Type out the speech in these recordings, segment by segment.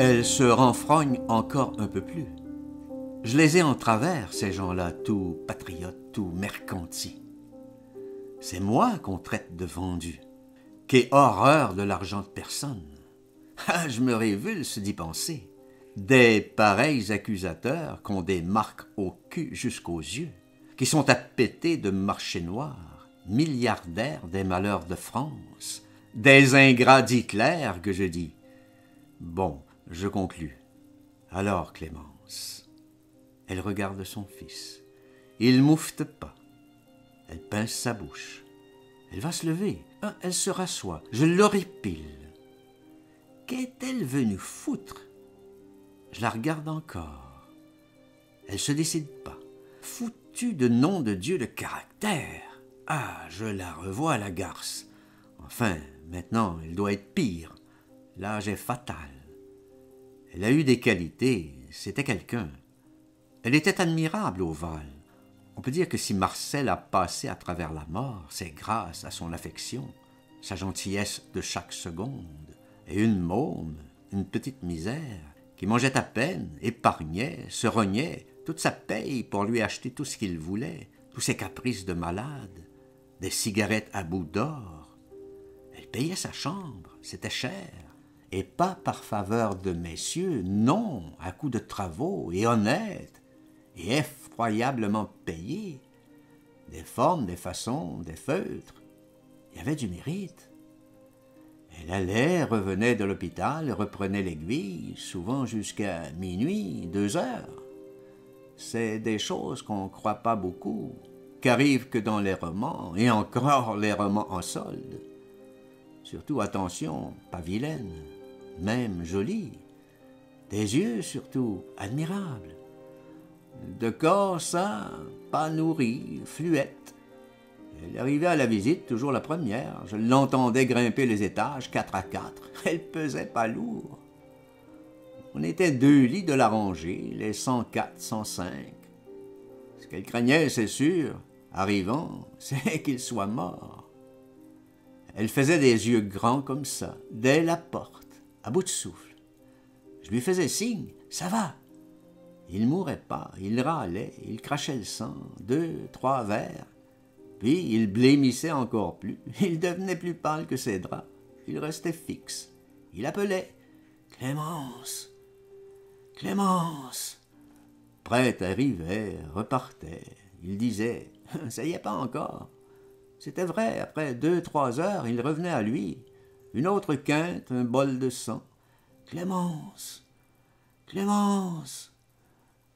Elle se renfrogne encore un peu plus. Je les ai en travers, ces gens-là, tout patriotes, tout mercantis. C'est moi qu'on traite de vendu. Qu'est horreur de l'argent de personne. Ah, je me révulse d'y penser. Des pareils accusateurs qu'ont des marques au cul jusqu'aux yeux, qui sont à péter de marché noir, milliardaires des malheurs de France, des ingrats d'Hitler, que je dis. Bon, je conclus. Alors, Clémence, elle regarde son fils. Il moufte pas. Elle pince sa bouche. Elle va se lever. Elle se rassoit. Je l'horripile. Qu'est-elle venue foutre? Je la regarde encore. Elle se décide pas. Foutue de nom de Dieu de caractère. Ah, je la revois, la garce. Enfin, maintenant, elle doit être pire. L'âge est fatal. Elle a eu des qualités, c'était quelqu'un. Elle était admirable au Val. On peut dire que si Marcel a passé à travers la mort, c'est grâce à son affection, sa gentillesse de chaque seconde, et une môme, une petite misère, qui mangeait à peine, épargnait, se rognait, toute sa paye pour lui acheter tout ce qu'il voulait, tous ses caprices de malade, des cigarettes à bout d'or. Elle payait sa chambre, c'était cher, et pas par faveur de messieurs, non, à coups de travaux, et honnête, et effroyablement payé. Des formes, des façons, des feutres. Il y avait du mérite. Elle allait, revenait de l'hôpital, reprenait l'aiguille, souvent jusqu'à minuit, 2 heures. C'est des choses qu'on ne croit pas beaucoup, qu'arrivent que dans les romans, et encore les romans en solde. Surtout, attention, pas vilaine, même jolie. Des yeux, surtout, admirables. De corps, ça, pas nourri, fluette. Elle arrivait à la visite, toujours la première. Je l'entendais grimper les étages, 4 à 4. Elle pesait pas lourd. On était 2 lits de la rangée, les 104, 105. Ce qu'elle craignait, c'est sûr, arrivant, c'est qu'il soit mort. Elle faisait des yeux grands comme ça, dès la porte, à bout de souffle. Je lui faisais signe, ça va. Il mourait pas, il râlait, il crachait le sang, 2, 3 verres. Puis il blêmissait encore plus, il devenait plus pâle que ses draps. Il restait fixe. Il appelait « Clémence, Clémence !» Prêtre arrivait, repartait. Il disait « Ça y est pas encore !» C'était vrai, après 2, 3 heures, il revenait à lui. Une autre quinte, un bol de sang. « Clémence, Clémence !»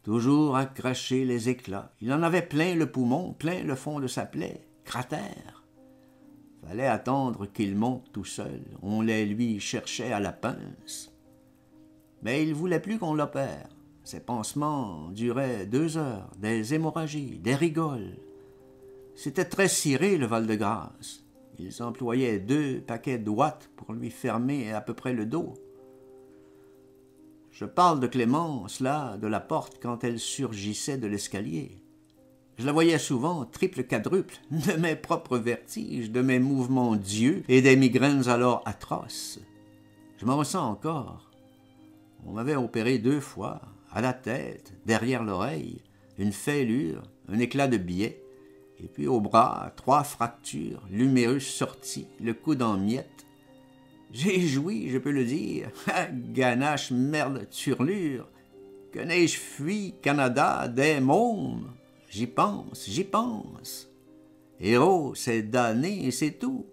Toujours à cracher les éclats. Il en avait plein le poumon, plein le fond de sa plaie, cratère. Fallait attendre qu'il monte tout seul. On les lui cherchait à la pince. Mais il voulait plus qu'on l'opère. Ses pansements duraient 2 heures, des hémorragies, des rigoles. C'était très ciré, le Val-de-Grâce. Ils employaient 2 paquets d'ouates pour lui fermer à peu près le dos. Je parle de Clémence, là, de la porte, quand elle surgissait de l'escalier. Je la voyais souvent, triple, quadruple, de mes propres vertiges, de mes mouvements d'yeux et des migraines alors atroces. Je m'en ressens encore. On m'avait opéré 2 fois, à la tête, derrière l'oreille, une fêlure, un éclat de biais, et puis au bras, 3 fractures, l'humérus sorti, le coude en miettes. J'ai joui, je peux le dire. Ganache, merde, turlure. Que n'ai-je fui, Canada, des mômes? J'y pense, j'y pense. Héros, c'est damné et c'est tout.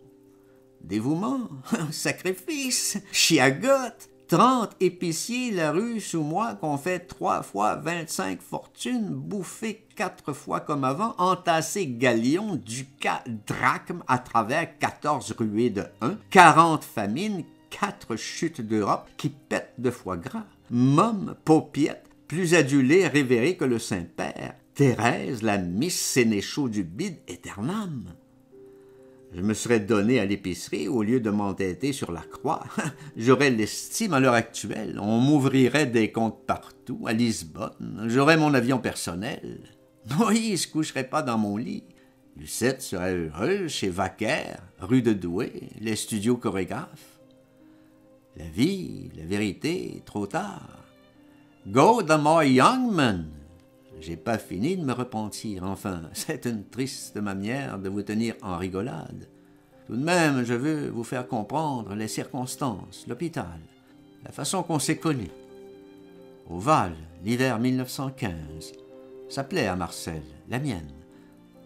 Dévouement, sacrifice, chiagotte. 30 épiciers la rue sous moi qu'on fait 3 fois 25 fortunes, bouffé 4 fois comme avant, entassé galions, ducats, drachmes à travers 14 ruées de 1, 40 famines, 4 chutes d'Europe qui pètent de foie gras, môme, paupiette, plus adulée, révérée que le Saint-Père, Thérèse, la Miss Sénéchaux du bide éternam. Je me serais donné à l'épicerie au lieu de m'entêter sur la croix. J'aurais l'estime à l'heure actuelle. On m'ouvrirait des comptes partout, à Lisbonne. J'aurais mon avion personnel. Moïse ne coucherait pas dans mon lit. Lucette serait heureuse chez Vaquer, rue de Douai, les studios chorégraphes. La vie, la vérité, trop tard. Go the more young man. J'ai pas fini de me repentir. Enfin, c'est une triste manière de vous tenir en rigolade. Tout de même, je veux vous faire comprendre les circonstances, l'hôpital, la façon qu'on s'est connus. Au Val, l'hiver 1915. Ça plaît à Marcel, la mienne,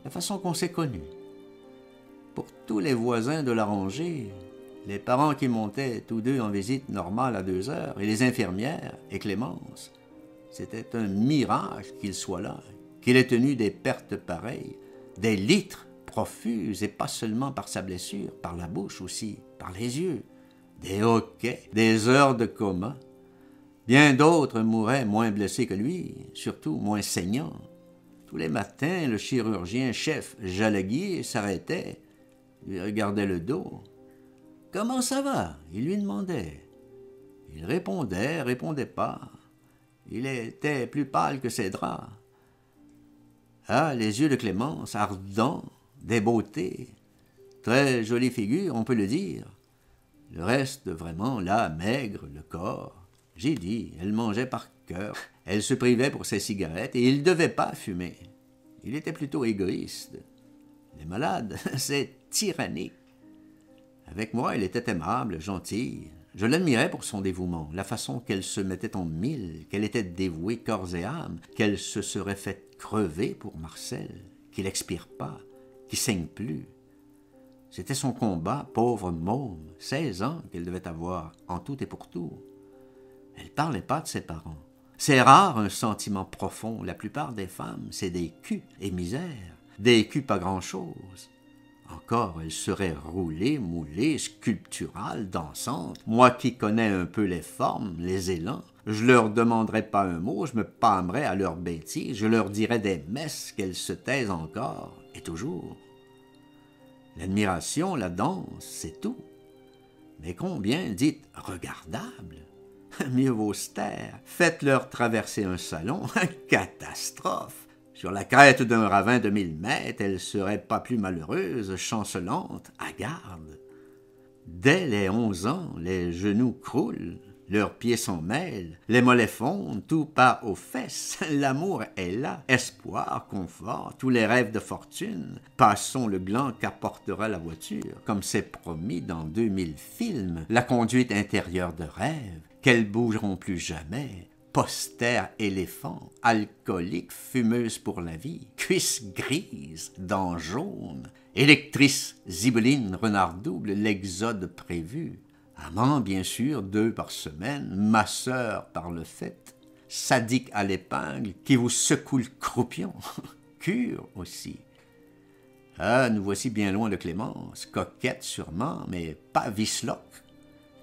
la façon qu'on s'est connus. Pour tous les voisins de la rangée, les parents qui montaient tous deux en visite normale à 2 heures, et les infirmières et Clémence, c'était un miracle qu'il soit là, qu'il ait tenu des pertes pareilles, des litres profuses, et pas seulement par sa blessure, par la bouche aussi, par les yeux, des hoquets, des heures de coma. Bien d'autres mouraient moins blessés que lui, surtout moins saignants. Tous les matins, le chirurgien-chef Jalaguier s'arrêtait, lui regardait le dos. « Comment ça va ?» il lui demandait. Il répondait pas. Il était plus pâle que ses draps. Ah, les yeux de Clémence, ardents, des beautés. Très jolie figure, on peut le dire. Le reste, vraiment, là, maigre, le corps. J'ai dit, elle mangeait par cœur. Elle se privait pour ses cigarettes et il ne devait pas fumer. Il était plutôt égoïste. Les malades, c'est tyrannique. Avec moi, elle était aimable, gentille. Je l'admirais pour son dévouement, la façon qu'elle se mettait en mille, qu'elle était dévouée corps et âme, qu'elle se serait faite crever pour Marcel, qu'il n'expire pas, qu'il saigne plus. C'était son combat, pauvre môme, 16 ans qu'elle devait avoir, en tout et pour tout. Elle ne parlait pas de ses parents. C'est rare un sentiment profond. La plupart des femmes, c'est des culs et misère, des culs pas grand-chose. Encore, elle serait roulée, moulée, sculpturale, dansante. Moi qui connais un peu les formes, les élans, je leur demanderais pas un mot, je me pâmerais à leurs bêtises, je leur dirais des messes qu'elles se taisent encore, et toujours. L'admiration, la danse, c'est tout. Mais combien dites regardable? Mieux vaut se taire. Faites-leur traverser un salon, catastrophe. Sur la crête d'un ravin de 1000 mètres, elle serait pas plus malheureuse, chancelante, hagarde. Dès les 11 ans, les genoux croulent, leurs pieds s'en mêlent, les mollets fondent, tout part aux fesses. L'amour est là, espoir, confort, tous les rêves de fortune. Passons le gland qu'apportera la voiture, comme c'est promis dans 2000 films, la conduite intérieure de rêve, qu'elles bougeront plus jamais. Poster éléphant, alcoolique, fumeuse pour la vie, cuisse grise, dents jaunes, électrice, zibeline, renard double, l'exode prévu. Amant, bien sûr, 2 par semaine, masseur par le fait, sadique à l'épingle, qui vous secoue le croupion, cure aussi. Ah, nous voici bien loin de Clémence, coquette sûrement, mais pas viceloque,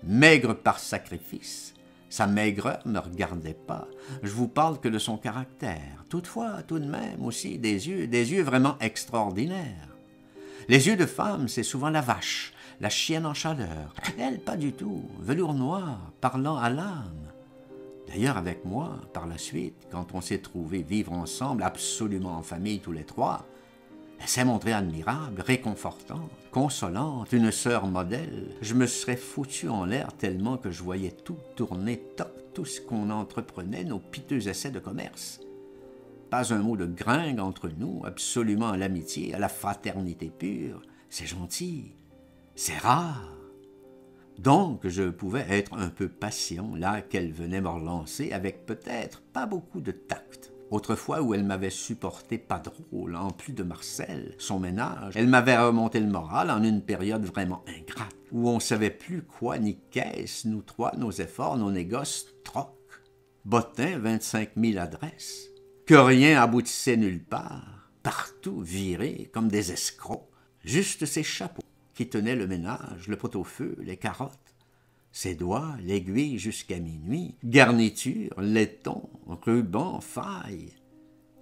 maigre par sacrifice. Sa maigreur ne regardait pas. Je vous parle que de son caractère. Toutefois, tout de même aussi, des yeux vraiment extraordinaires. Les yeux de femme, c'est souvent la vache, la chienne en chaleur. Elle, pas du tout. Velours noir, parlant à l'âme. D'ailleurs, avec moi, par la suite, quand on s'est trouvés vivre ensemble, absolument en famille tous les 3, elle s'est montrée admirable, réconfortante, consolante, une sœur modèle. Je me serais foutu en l'air tellement que je voyais tout tourner, tout ce qu'on entreprenait, nos piteux essais de commerce. Pas un mot de gringue entre nous, absolument à l'amitié, à la fraternité pure. C'est gentil, c'est rare. Donc, je pouvais être un peu patient, là qu'elle venait me relancer, avec peut-être pas beaucoup de tact. Autrefois où elle m'avait supporté pas drôle, en plus de Marcel, son ménage, elle m'avait remonté le moral en une période vraiment ingrate, où on savait plus quoi ni qu'est-ce, nous 3, nos efforts, nos négoces, troc. Bottin, 25 000 adresses. Que rien aboutissait nulle part, partout virés comme des escrocs. Juste ces chapeaux qui tenaient le ménage, le pot-au-feu, les carottes. Ses doigts, l'aiguille jusqu'à minuit, garniture, laiton, ruban, faille.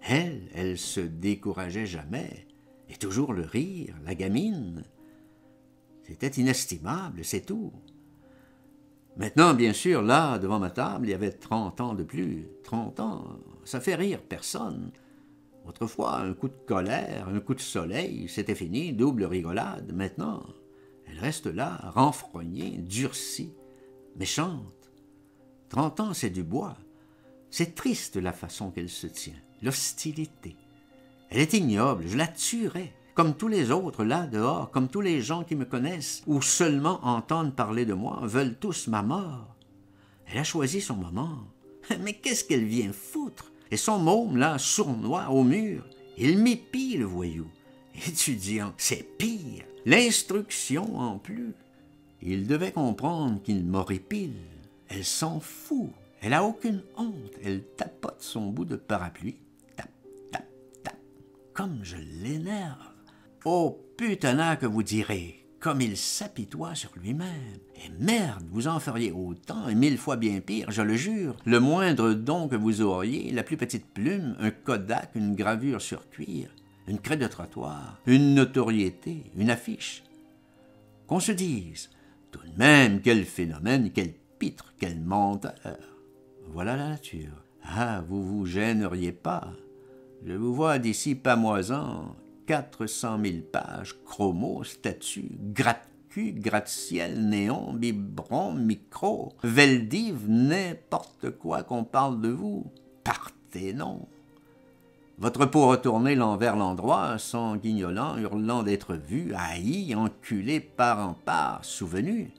Elle se décourageait jamais, et toujours le rire, la gamine. C'était inestimable, c'est tout. Maintenant, bien sûr, là, devant ma table, il y avait 30 ans de plus. 30 ans, ça fait rire personne. Autrefois, un coup de colère, un coup de soleil, c'était fini, double rigolade. Maintenant, elle reste là, renfrognée, durcie. méchante. 30 ans, c'est du bois. C'est triste la façon qu'elle se tient, l'hostilité. Elle est ignoble, je la tuerais, comme tous les autres là dehors, comme tous les gens qui me connaissent ou seulement entendent parler de moi, veulent tous ma mort. Elle a choisi son moment. Mais qu'est-ce qu'elle vient foutre? Et son môme là, sournois au mur, il m'épie le voyou. Étudiant, c'est pire. L'instruction en plus. Il devait comprendre qu'il m'horripile. Elle s'en fout. Elle a aucune honte. Elle tapote son bout de parapluie. Tap, tap, tap. Comme je l'énerve. Oh, putain que vous direz, comme il s'apitoie sur lui-même. Et merde, vous en feriez autant et 1000 fois bien pire, je le jure. Le moindre don que vous auriez, la plus petite plume, un Kodak, une gravure sur cuir, une craie de trottoir, une notoriété, une affiche. Qu'on se dise, tout de même, quel phénomène, quel pitre, quel menteur. Voilà la nature. Ah, vous vous gêneriez pas. Je vous vois d'ici pamoisant, 400 000 pages, chromos, statues, gratte-cul, gratte-ciel, néon, biberon, micro, Veldiv, n'importe quoi qu'on parle de vous. Partez, non. Votre peau retournée l'envers l'endroit, sanguignolant, hurlant d'être vu, haï, enculé part en part, souvenu.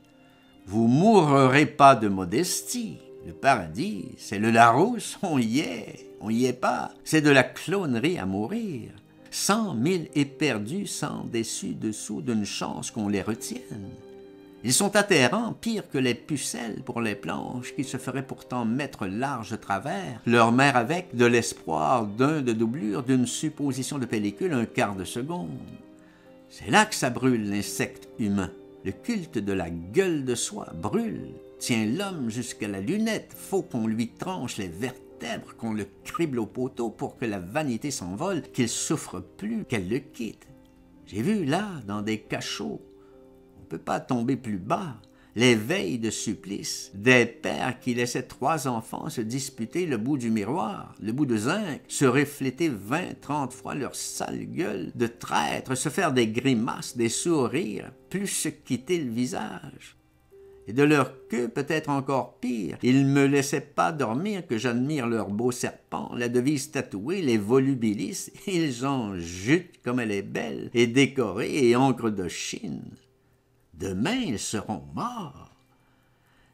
Vous mourrez pas de modestie. Le paradis, c'est le Larousse, on y est pas. C'est de la clonerie à mourir. 100 000 éperdus sans dessus-dessous d'une chance qu'on les retienne. Ils sont atterrants, pire que les pucelles pour les planches, qui se feraient pourtant mettre large de travers, leur mère avec de l'espoir d'un de doublure, d'une supposition de pellicule un quart de seconde. C'est là que ça brûle l'insecte humain. Le culte de la gueule de soie brûle, tient l'homme jusqu'à la lunette, faut qu'on lui tranche les vertèbres, qu'on le crible au poteau pour que la vanité s'envole, qu'il souffre plus, qu'elle le quitte. J'ai vu là, dans des cachots, on ne peut pas tomber plus bas, les veilles de supplice, des pères qui laissaient 3 enfants se disputer le bout du miroir, le bout de zinc, se refléter 20-30 fois leur sale gueule de traître, se faire des grimaces, des sourires, plus se quitter le visage. Et de leur queue, peut-être encore pire, ils me laissaient pas dormir que j'admire leurs beaux serpents, la devise tatouée, les volubilis, ils en jutent comme elle est belle, et décorée, et encre de Chine. Demain, ils seront morts.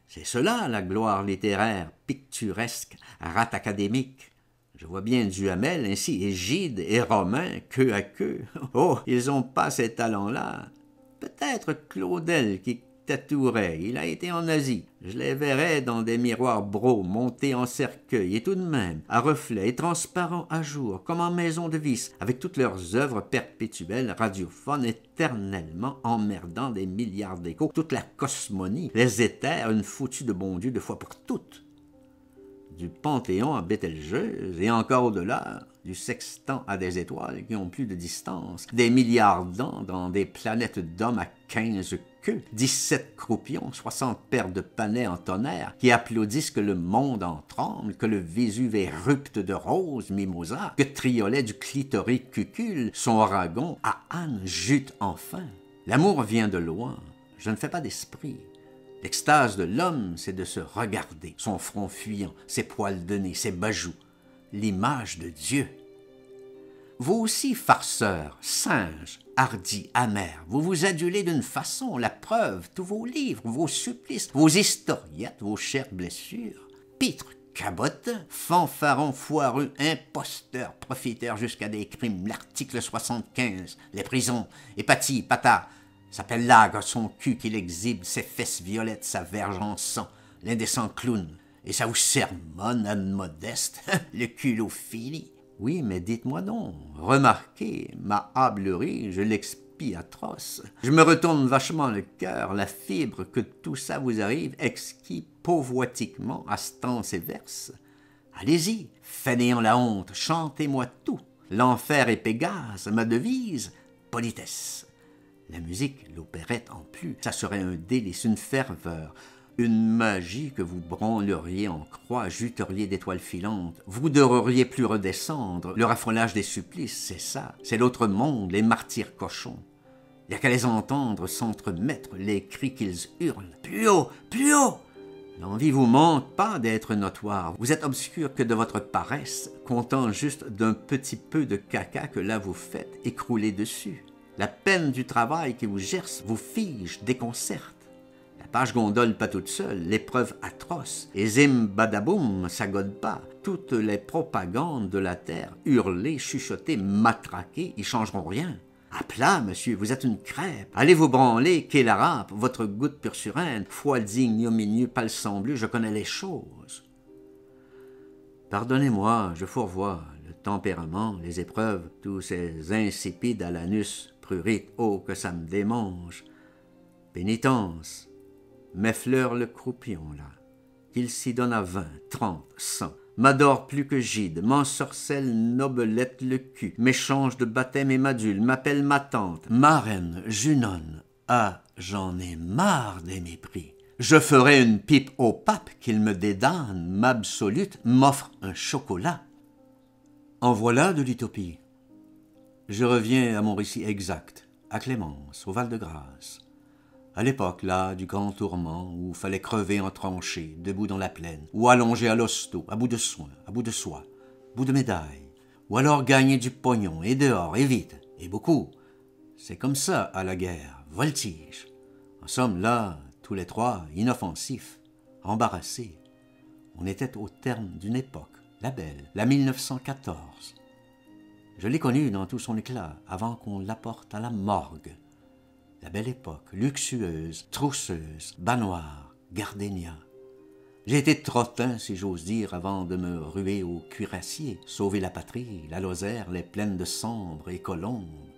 C'est cela, la gloire littéraire, picturesque, rat académique. Je vois bien Duhamel, ainsi Égide et Romain, queue à queue. Oh, ils ont pas ces talents-là. Peut-être Claudel qui tatouerait, il a été en Asie. Je les verrais dans des miroirs bros, montés en cercueil, et tout de même, à reflets et transparents à jour, comme en maison de vis, avec toutes leurs œuvres perpétuelles, radiophones, éternellement emmerdant des milliards d'échos, toute la cosmonie, les éthers, une foutue de bon Dieu de fois pour toutes. Du Panthéon à Bételgeuse, et encore au-delà, du sextant à des étoiles qui ont plus de distance, des milliards d'ans dans des planètes d'hommes à 15 queues, 17 croupions, 60 paires de panais en tonnerre, qui applaudissent que le monde en tremble, que le Vésuve érupte de roses, mimosa, que Triolet du clitoris cucule, son oragon à Anne jute enfin. L'amour vient de loin, je ne fais pas d'esprit. L'extase de l'homme, c'est de se regarder, son front fuyant, ses poils de nez, ses bajoux, l'image de Dieu. Vous aussi, farceurs, singes, hardis, amers, vous vous adulez d'une façon, la preuve, tous vos livres, vos supplices, vos historiettes, vos chères blessures, pitres, cabotins, fanfarons foireux, imposteurs, profiteurs jusqu'à des crimes, l'article 75, les prisons, et pati, pata, s'appelle l'agre, son cul qu'il exhibe, ses fesses violettes, sa verge en sang, l'indécent clown. Et ça vous sermonne, Anne Modeste, le culot fini. Oui, mais dites-moi donc, remarquez, ma hablerie, je l'expie atroce. Je me retourne vachement le cœur, la fibre, que tout ça vous arrive exquis pauvoitiquement à stance et verse. Allez-y, fainéant la honte, chantez-moi tout. L'enfer est Pégase, ma devise, politesse. La musique, l'opérette en plus, ça serait un délice, une ferveur, une magie que vous branleriez en croix, juteriez d'étoiles filantes, vous devriez plus redescendre, le raffolage des supplices, c'est ça, c'est l'autre monde, les martyrs cochons. Il n'y a qu'à les entendre s'entremettre, les cris qu'ils hurlent, plus haut, L'envie vous manque pas d'être notoire. Vous êtes obscur que de votre paresse, content juste d'un petit peu de caca que là vous faites écrouler dessus. La peine du travail qui vous gerce, vous fige, déconcerte. La page gondole pas toute seule, l'épreuve atroce, et zim badaboum, ça gode pas. Toutes les propagandes de la terre, hurlées, chuchotées, matraquées, y changeront rien. À plat, monsieur, vous êtes une crêpe. Allez vous branler, qu'est la râpe, votre goutte pursurine, foi digne, ignominieux, palsambleu, je connais les choses. Pardonnez-moi, je fourvoie, le tempérament, les épreuves, tous ces insipides à l'anus, prurite, oh, que ça me démange. Pénitence, m'effleure le croupion, là, qu'il s'y donne à 20, 30, 100. M'adore plus que Gide, m'ensorcelle nobelette le cul, m'échange de baptême et m'adule, m'appelle ma tante, marraine, junonne. Ah, j'en ai marre des mépris. Je ferai une pipe au pape qu'il me dédane, m'absolute, m'offre un chocolat. En voilà de l'utopie. Je reviens à mon récit exact, à Clémence, au Val-de-Grâce. À l'époque, là, du grand tourment, où fallait crever en tranchée, debout dans la plaine, ou allongé à l'hosto, à bout de soin, à bout de soie, bout de médaille, ou alors gagner du pognon, et dehors, et vite, et beaucoup. C'est comme ça, à la guerre, voltige. En somme, là, tous les trois, inoffensifs, embarrassés. On était au terme d'une époque, la belle, la 1914. Je l'ai connue dans tout son éclat, avant qu'on l'apporte à la morgue. La belle époque, luxueuse, trousseuse, bas noir, gardénia. J'ai été trottin, si j'ose dire, avant de me ruer au cuirassier, sauver la patrie, la Lozère, les plaines de Sambre et Colombes.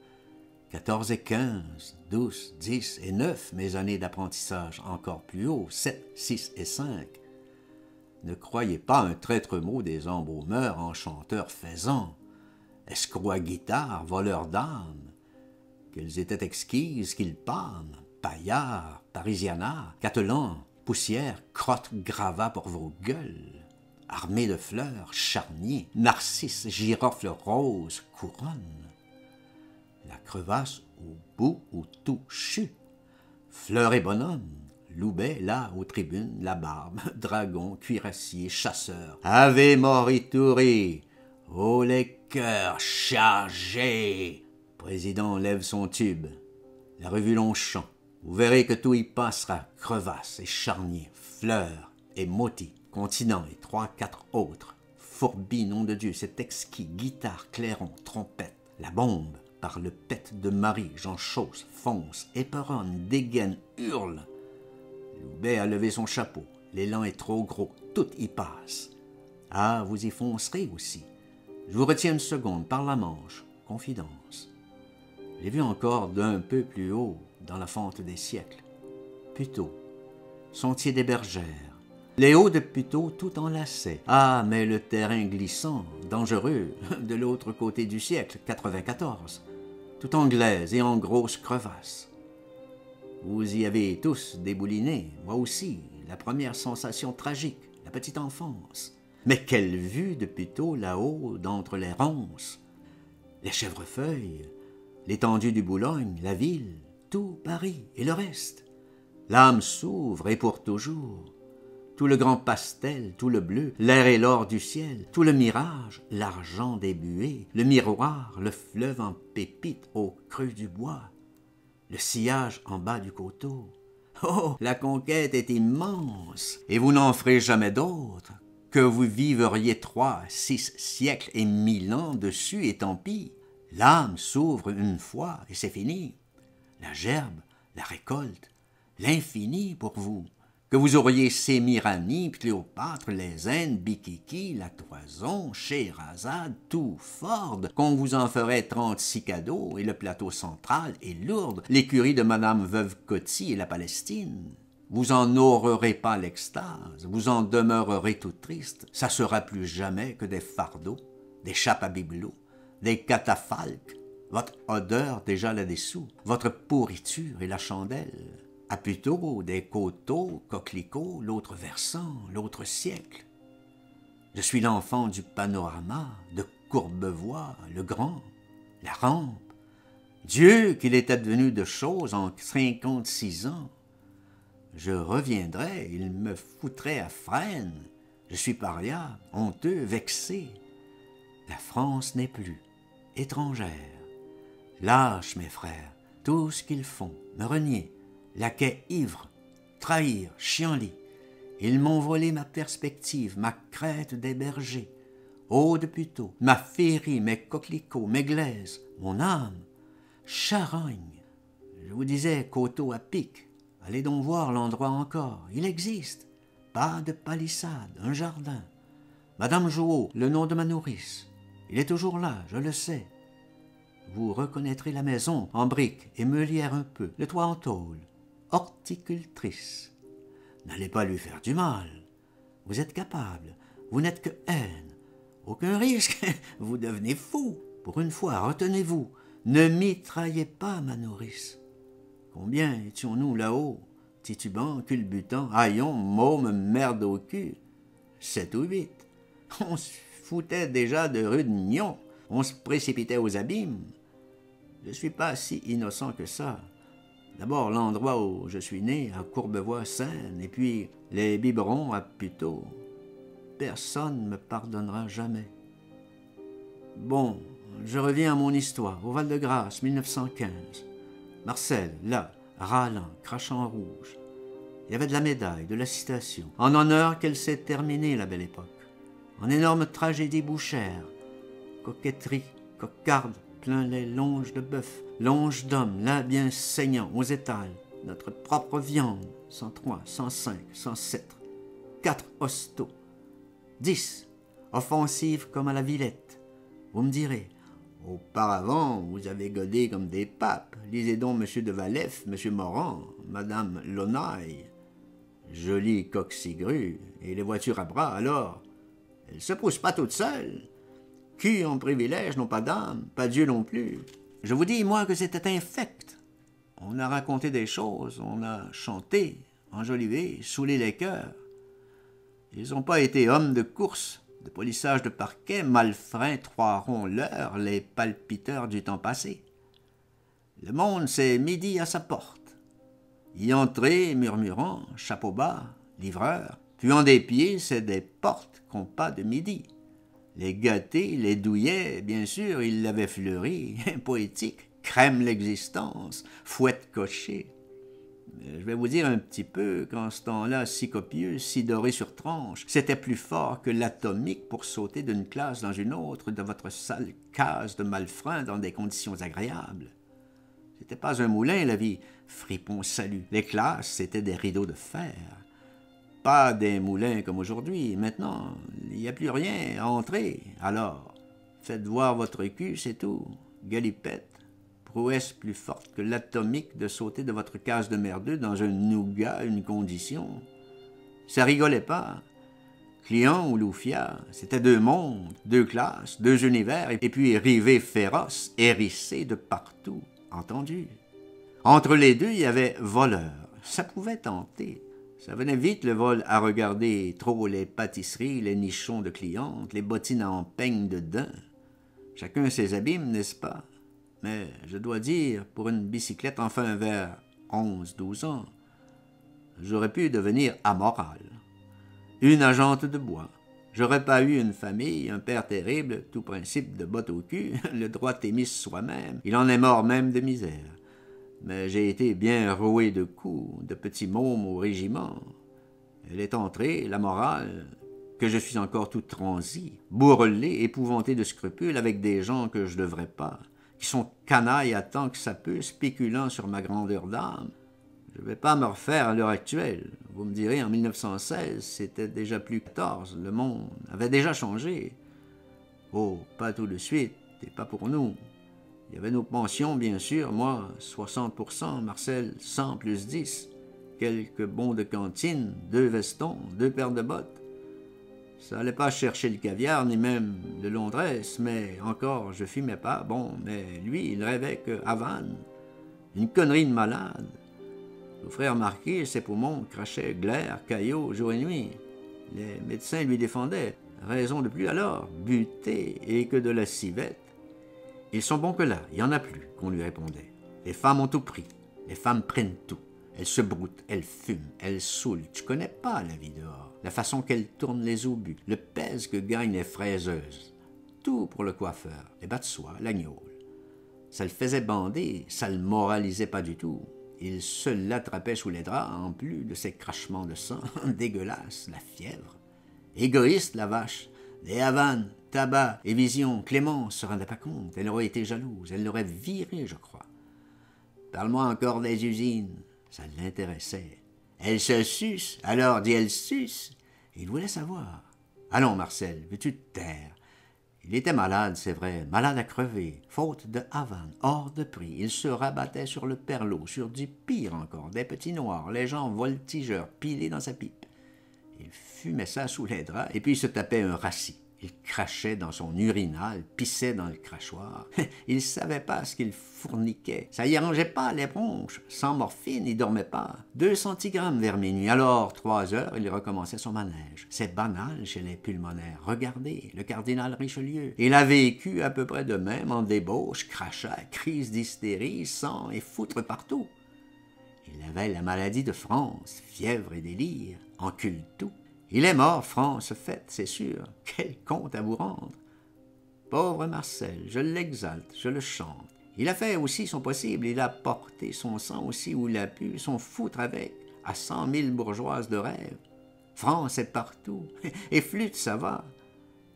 14 et 15, 12, 10 et 9, mes années d'apprentissage encore plus haut, 7, 6 et 5. Ne croyez pas un traître mot des embaumeurs, enchanteurs faisans, escrocs guitare, voleurs d'âme. Qu'elles étaient exquises, qu'ils pâment, paillards, parisianards, catalans, poussière, crottes, gravats pour vos gueules, armés de fleurs, charniers, narcisses, girofles roses, couronnes. La crevasse au bout où tout chut, fleurs et bonhommes, Loubet, là, aux tribunes, la barbe, dragon, cuirassier, chasseur. Ave morituri, oh les cœurs chargés. Président lève son tube, la revue Longchamp. Vous verrez que tout y passera, crevasses et charniers, fleurs et motis, continents et 3, 4 autres. Fourbi, nom de Dieu, c'est exquis, guitare, clairon, trompette, la bombe, par le pet de Marie, j'en chausse, fonce, éperonne, dégaine, hurle. Loubet a levé son chapeau, l'élan est trop gros, tout y passe. Ah, vous y foncerez aussi. Je vous retiens une seconde, par la manche, confidence. J'ai vu encore d'un peu plus haut, dans la fente des siècles. Puteaux, sentier des bergères. Les hauts de Puteaux tout enlaçaient. Ah, mais le terrain glissant, dangereux, de l'autre côté du siècle, 94, tout en glaise et en grosses crevasses. Vous y avez tous débouliné, moi aussi, la première sensation tragique, la petite enfance. Mais quelle vue de Puteaux là-haut, d'entre les ronces, les chèvrefeuilles, l'étendue du Boulogne, la ville, tout Paris et le reste. L'âme s'ouvre et pour toujours. Tout le grand pastel, tout le bleu, l'air et l'or du ciel, tout le mirage, l'argent des buées, le miroir, le fleuve en pépites au creux du bois, le sillage en bas du coteau. Oh, la conquête est immense, et vous n'en ferez jamais d'autre, que vous viveriez 3, 6 siècles et 1000 ans dessus, et tant pis. L'âme s'ouvre une fois, et c'est fini. La gerbe, la récolte, l'infini pour vous. Que vous auriez Sémirani, Cléopâtre, les Indes, Bikiki, la Toison, Scheherazade, tout Ford, qu'on vous en ferait 36 cadeaux, et le plateau central, et Lourdes, l'écurie de Madame Veuve Coty et la Palestine. Vous en aurerez pas l'extase, vous en demeurerez tout triste, ça sera plus jamais que des fardeaux, des chapes à bibelots, des catafalques, votre odeur déjà là-dessous, votre pourriture et la chandelle. À Puteaux, des coteaux, coquelicots, l'autre versant, l'autre siècle. Je suis l'enfant du panorama, de Courbevoie, le grand, la rampe. Dieu qu'il est advenu de choses en 56 ans. Je reviendrais, il me foutrait à frêne. Je suis paria, honteux, vexé. La France n'est plus étrangère. Lâche, mes frères, tout ce qu'ils font, me renier, laquais ivre, trahir, chienlit. Ils m'ont volé ma perspective, ma crête des bergers, eau de puteaux, ma féerie, mes coquelicots, mes glaises, mon âme, charogne. Je vous disais coteau à pic. Allez donc voir l'endroit encore, il existe. Pas de palissade, un jardin. Madame Jouot, le nom de ma nourrice. Il est toujours là, je le sais. Vous reconnaîtrez la maison en briques et meulière un peu, le toit en tôle. Horticultrice. N'allez pas lui faire du mal. Vous êtes capable, vous n'êtes que haine. Aucun risque, vous devenez fou. Pour une fois, retenez-vous, ne mitraillez pas ma nourrice. Combien étions-nous là-haut, titubants, culbutants, haillons, mômes, merde au cul? 7 ou 8. On se foutait déjà de rude nions. On se précipitait aux abîmes. Je ne suis pas si innocent que ça. D'abord l'endroit où je suis né, à Courbevoie-Seine, et puis les biberons à Puteaux. Personne ne me pardonnera jamais. Bon, je reviens à mon histoire, au Val-de-Grâce, 1915. Marcel, là, râlant, crachant rouge. Il y avait de la médaille, de la citation, en honneur qu'elle s'est terminée, la belle époque. En énorme tragédie bouchère, coquetterie, cocarde, plein les longes de bœuf, longes d'hommes, là bien saignants, aux étals, notre propre viande, 103, 105, 107, 4 hostos, 10, offensives comme à la Villette. Vous me direz, auparavant, vous avez godé comme des papes, lisez donc M. de Valef, M. Morand, Mme Launaille. Jolie coqsigru, et les voitures à bras, alors, elles se poussent pas toutes seules. Qui en privilège n'ont pas d'âme, pas Dieu non plus. Je vous dis, moi, que c'était infect. On a raconté des choses, on a chanté, enjolivé, saoulé les cœurs. Ils n'ont pas été hommes de course, de polissage de parquet, malfrats, 3 ronds l'heure, les palpiteurs du temps passé. Le monde, c'est midi à sa porte. Y entrer, murmurant, chapeau bas, livreur, puant des pieds, c'est des portes qu'ont pas de midi. Les gâtés, les douillets, bien sûr, ils l'avaient fleuri, poétique, crème l'existence, fouette cochée. Je vais vous dire un petit peu qu'en ce temps-là, si copieux, si doré sur tranche, c'était plus fort que l'atomique pour sauter d'une classe dans une autre de votre sale case de malfrats dans des conditions agréables. C'était pas un moulin, la vie, fripon salut. Les classes, c'était des rideaux de fer. Pas des moulins comme aujourd'hui. Maintenant, il n'y a plus rien à entrer. Alors, faites voir votre cul, c'est tout. Galipette, prouesse plus forte que l'atomique de sauter de votre case de merdeux dans un nougat, une condition. Ça rigolait pas. Client ou Loufia, c'était 2 mondes, 2 classes, 2 univers, et puis rivés féroces, hérissés de partout. Entendu. Entre les deux, il y avait voleur. Ça pouvait tenter. Ça venait vite le vol à regarder trop les pâtisseries, les nichons de clientes, les bottines en peigne de daim. Chacun ses abîmes, n'est-ce pas? Mais je dois dire, pour une bicyclette enfin vers 11-12 ans, j'aurais pu devenir amoral. Une agente de bois. J'aurais pas eu une famille, un père terrible, tout principe de botte au cul, le droit t'émisse soi-même. Il en est mort même de misère. Mais j'ai été bien roué de coups, de petits mômes au régiment. Elle est entrée, la morale, que je suis encore tout transi, bourrelé, épouvanté de scrupules avec des gens que je devrais pas, qui sont canailles à tant que ça peut, spéculant sur ma grandeur d'âme. Je ne vais pas me refaire à l'heure actuelle. Vous me direz, en 1916, c'était déjà plus 14, le monde avait déjà changé. Oh, pas tout de suite, et pas pour nous. Il y avait nos pensions, bien sûr, moi, 60%, Marcel, 100 plus 10, quelques bons de cantine, 2 vestons, 2 paires de bottes. Ça allait pas chercher le caviar, ni même de Londres, mais encore, je fumais pas, bon, mais lui, il rêvait que Havane, une connerie de malade. Je vous ferai remarquer, ses poumons crachaient glaire, caillots, jour et nuit. Les médecins lui défendaient, raison de plus alors, buté et que de la civette. Ils sont bons que là, il n'y en a plus, qu'on lui répondait. Les femmes ont tout pris, les femmes prennent tout. Elle se broute, elle fume, elle saoule. Tu connais pas la vie dehors. La façon qu'elle tourne les obus, le pèse que gagnent les fraiseuses. Tout pour le coiffeur, les bas de soie, la gnôle. Ça le faisait bander, ça le moralisait pas du tout. Il se l'attrapait sous les draps, en plus de ses crachements de sang dégueulasses, la fièvre. Égoïste, la vache. Des havanes, tabac et visions. Clémence se rendait pas compte. Elle aurait été jalouse. Elle l'aurait viré, je crois. Parle-moi encore des usines. Ça l'intéressait. Elle se suce, alors dit elle suce. Il voulait savoir. Allons, Marcel, veux-tu te taire? Il était malade, c'est vrai, malade à crever, faute de havane, hors de prix. Il se rabattait sur le perlot, sur du pire encore, des petits noirs, les gens voltigeurs, pilés dans sa pipe. Il fumait ça sous les draps, et puis il se tapait un rassis. Il crachait dans son urinal, pissait dans le crachoir. Il savait pas ce qu'il fourniquait. Ça y arrangeait pas les bronches. Sans morphine, il dormait pas. 2 centigrammes vers minuit. Alors, 3 heures, il recommençait son manège. C'est banal chez les pulmonaires. Regardez, le cardinal Richelieu. Il a vécu à peu près de même en débauche, crachat, crise d'hystérie, sang et foutre partout. Il avait la maladie de France, fièvre et délire, encule tout. Il est mort, France faite, c'est sûr. Quel compte à vous rendre. Pauvre Marcel, je l'exalte, je le chante. Il a fait aussi son possible, il a porté son sang aussi où il a pu, son foutre avec, à 100 000 bourgeoises de rêve. France est partout, et flûte, ça va.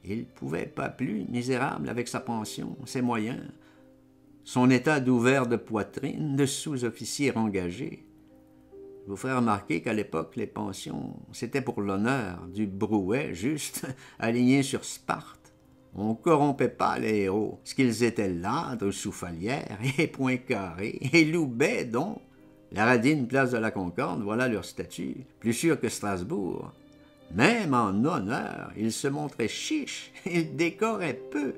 Il pouvait pas plus, misérable, avec sa pension, ses moyens, son état d'ouvert de poitrine, de sous-officier engagé. Je vous ferai remarquer qu'à l'époque, les pensions, c'était pour l'honneur, du brouet juste, aligné sur Sparte. On corrompait pas les héros, ce qu'ils étaient ladres, soufalières, et points carrés, et loubets donc. La radine place de la Concorde, voilà leur statut, plus sûr que Strasbourg. Même en honneur, ils se montraient chiches, ils décoraient peu.